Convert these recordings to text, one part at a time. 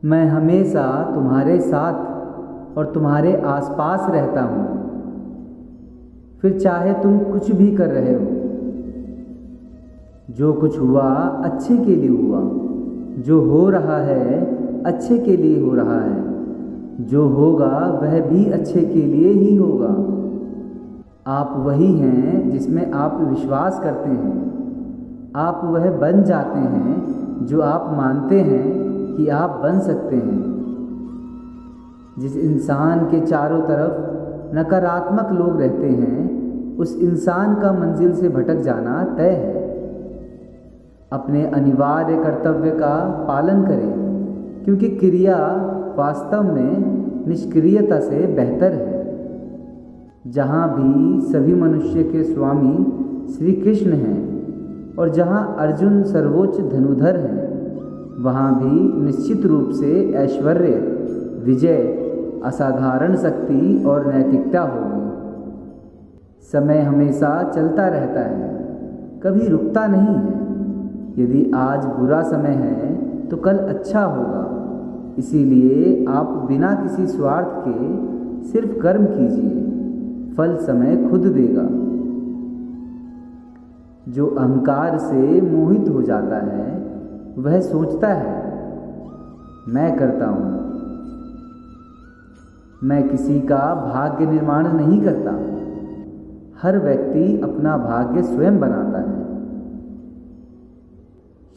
मैं हमेशा तुम्हारे साथ और तुम्हारे आसपास रहता हूँ, फिर चाहे तुम कुछ भी कर रहे हो। जो कुछ हुआ अच्छे के लिए हुआ, जो हो रहा है अच्छे के लिए हो रहा है, जो होगा वह भी अच्छे के लिए ही होगा। आप वही हैं जिसमें आप विश्वास करते हैं। आप वह बन जाते हैं जो आप मानते हैं कि आप बन सकते हैं। जिस इंसान के चारों तरफ नकारात्मक लोग रहते हैं, उस इंसान का मंजिल से भटक जाना तय है। अपने अनिवार्य कर्तव्य का पालन करें, क्योंकि क्रिया वास्तव में निष्क्रियता से बेहतर है। जहाँ भी सभी मनुष्य के स्वामी श्री कृष्ण हैं और जहाँ अर्जुन सर्वोच्च धनुधर हैं, वहाँ भी निश्चित रूप से ऐश्वर्य, विजय, असाधारण शक्ति और नैतिकता होगी। समय हमेशा चलता रहता है, कभी रुकता नहीं है। यदि आज बुरा समय है तो कल अच्छा होगा। इसीलिए आप बिना किसी स्वार्थ के सिर्फ कर्म कीजिए, फल समय खुद देगा। जो अहंकार से मोहित हो जाता है वह सोचता है, मैं करता हूँ। मैं किसी का भाग्य निर्माण नहीं करता। हर व्यक्ति अपना भाग्य स्वयं बनाता है।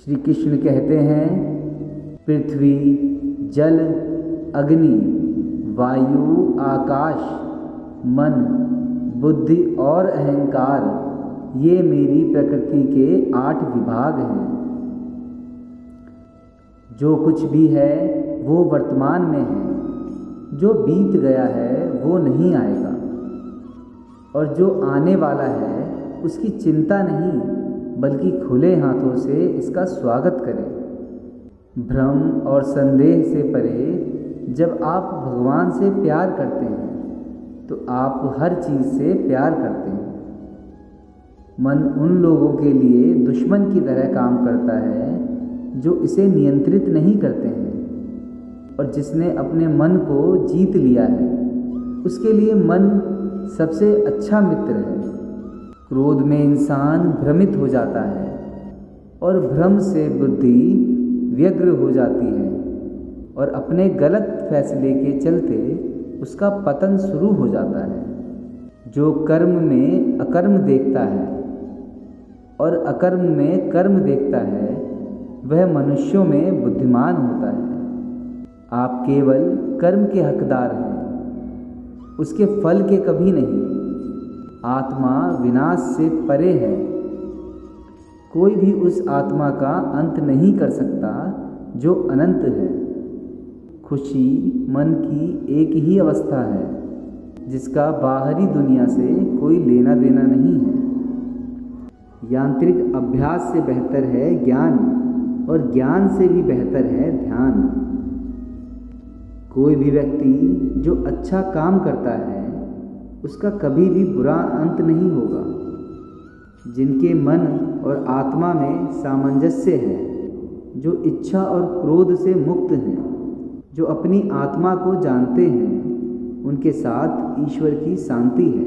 श्री कृष्ण कहते हैं, पृथ्वी, जल, अग्नि, वायु, आकाश, मन, बुद्धि और अहंकार, ये मेरी प्रकृति के 8 विभाग हैं। जो कुछ भी है वो वर्तमान में है। जो बीत गया है वो नहीं आएगा, और जो आने वाला है उसकी चिंता नहीं, बल्कि खुले हाथों से इसका स्वागत करें। भ्रम और संदेह से परे जब आप भगवान से प्यार करते हैं तो आप हर चीज़ से प्यार करते हैं। मन उन लोगों के लिए दुश्मन की तरह काम करता है जो इसे नियंत्रित नहीं करते हैं, और जिसने अपने मन को जीत लिया है उसके लिए मन सबसे अच्छा मित्र है। क्रोध में इंसान भ्रमित हो जाता है और भ्रम से बुद्धि व्यग्र हो जाती है, और अपने गलत फैसले के चलते उसका पतन शुरू हो जाता है। जो कर्म में अकर्म देखता है और अकर्म में कर्म देखता है, वह मनुष्यों में बुद्धिमान होता है। आप केवल कर्म के हकदार हैं, उसके फल के कभी नहीं। आत्मा विनाश से परे है। कोई भी उस आत्मा का अंत नहीं कर सकता जो अनंत है। खुशी मन की एक ही अवस्था है, जिसका बाहरी दुनिया से कोई लेना देना नहीं है। यांत्रिक अभ्यास से बेहतर है ज्ञान, और ज्ञान से भी बेहतर है ध्यान। कोई भी व्यक्ति जो अच्छा काम करता है उसका कभी भी बुरा अंत नहीं होगा। जिनके मन और आत्मा में सामंजस्य है, जो इच्छा और क्रोध से मुक्त हैं, जो अपनी आत्मा को जानते हैं, उनके साथ ईश्वर की शांति है।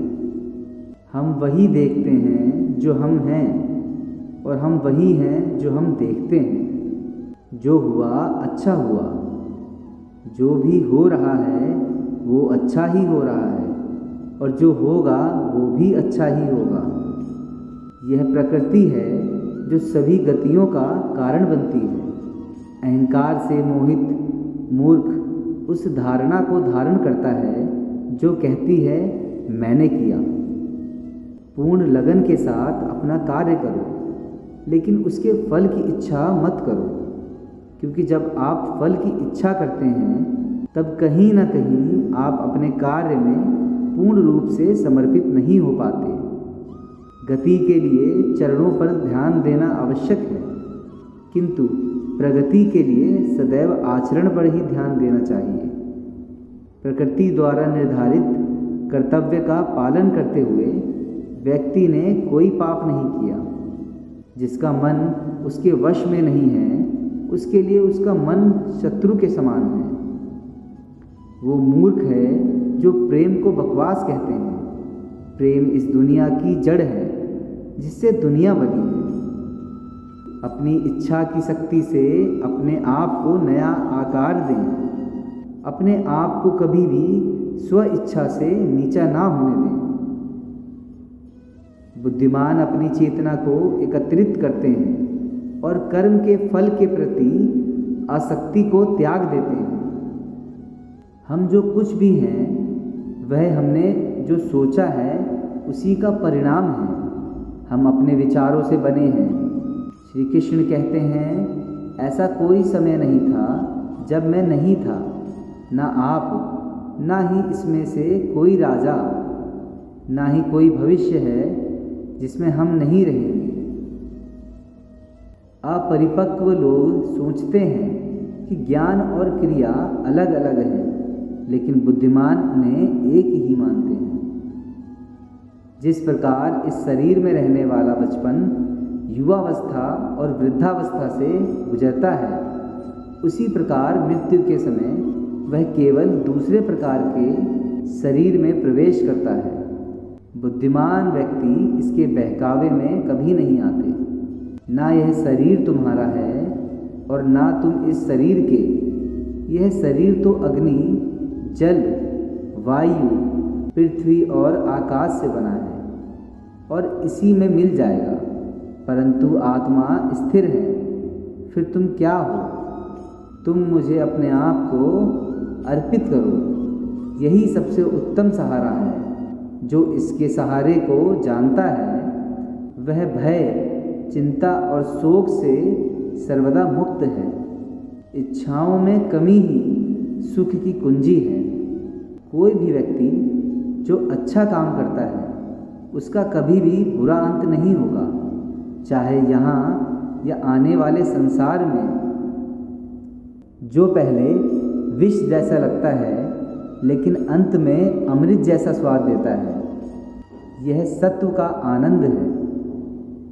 हम वही देखते हैं जो हम हैं, और हम वही हैं जो हम देखते हैं। जो हुआ अच्छा हुआ। जो भी हो रहा है वो अच्छा ही हो रहा है, और जो होगा वो भी अच्छा ही होगा। यह प्रकृति है जो सभी गतियों का कारण बनती है। अहंकार से मोहित मूर्ख उस धारणा को धारण करता है जो कहती है, मैंने किया। पूर्ण लगन के साथ अपना कार्य करो, लेकिन उसके फल की इच्छा मत करो, क्योंकि जब आप फल की इच्छा करते हैं तब कहीं ना कहीं आप अपने कार्य में पूर्ण रूप से समर्पित नहीं हो पाते। गति के लिए चरणों पर ध्यान देना आवश्यक है, किंतु प्रगति के लिए सदैव आचरण पर ही ध्यान देना चाहिए। प्रकृति द्वारा निर्धारित कर्तव्य का पालन करते हुए व्यक्ति ने कोई पाप नहीं किया। जिसका मन उसके वश में नहीं है उसके लिए उसका मन शत्रु के समान है। वो मूर्ख है जो प्रेम को बकवास कहते हैं। प्रेम इस दुनिया की जड़ है जिससे दुनिया बनी है। अपनी इच्छा की शक्ति से अपने आप को नया आकार दें। अपने आप को कभी भी स्व इच्छा से नीचा ना होने दें। बुद्धिमान अपनी चेतना को एकत्रित करते हैं और कर्म के फल के प्रति आसक्ति को त्याग देते हैं। हम जो कुछ भी हैं वह हमने जो सोचा है उसी का परिणाम है। हम अपने विचारों से बने हैं। श्री कृष्ण कहते हैं, ऐसा कोई समय नहीं था जब मैं नहीं था, ना आप, ना ही इसमें से कोई राजा, ना ही कोई भविष्य है जिसमें हम नहीं रहेंगे। अपरिपक्व लोग सोचते हैं कि ज्ञान और क्रिया अलग अलग है, लेकिन बुद्धिमान उन्हें एक ही मानते हैं। जिस प्रकार इस शरीर में रहने वाला बचपन युवावस्था और वृद्धावस्था से गुजरता है, उसी प्रकार मृत्यु के समय वह केवल दूसरे प्रकार के शरीर में प्रवेश करता है। बुद्धिमान व्यक्ति इसके बहकावे में कभी नहीं आते। ना यह शरीर तुम्हारा है और ना तुम इस शरीर के। यह शरीर तो अग्नि, जल, वायु, पृथ्वी और आकाश से बना है और इसी में मिल जाएगा, परंतु आत्मा स्थिर है। फिर तुम क्या हो? तुम मुझे अपने आप को अर्पित करो। यही सबसे उत्तम सहारा है। जो इसके सहारे को जानता है वह भय, चिंता और शोक से सर्वदा मुक्त है। इच्छाओं में कमी ही सुख की कुंजी है। कोई भी व्यक्ति जो अच्छा काम करता है उसका कभी भी बुरा अंत नहीं होगा, चाहे यहाँ या आने वाले संसार में। जो पहले विष जैसा लगता है लेकिन अंत में अमृत जैसा स्वाद देता है, यह सत्व का आनंद है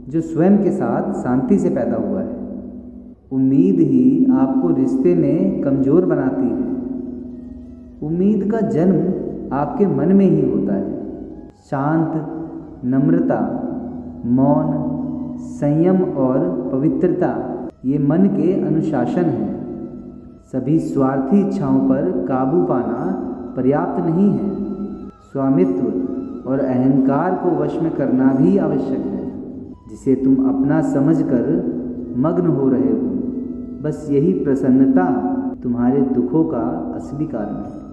जो स्वयं के साथ शांति से पैदा हुआ है। उम्मीद ही आपको रिश्ते में कमज़ोर बनाती है। उम्मीद का जन्म आपके मन में ही होता है। शांत, नम्रता, मौन, संयम और पवित्रता ये मन के अनुशासन हैं। सभी स्वार्थी इच्छाओं पर काबू पाना पर्याप्त नहीं है। स्वामित्व और अहंकार को वश में करना भी आवश्यक है, जिसे तुम अपना समझकर मग्न हो रहे हो। बस यही प्रसन्नता तुम्हारे दुखों का असली कारण है।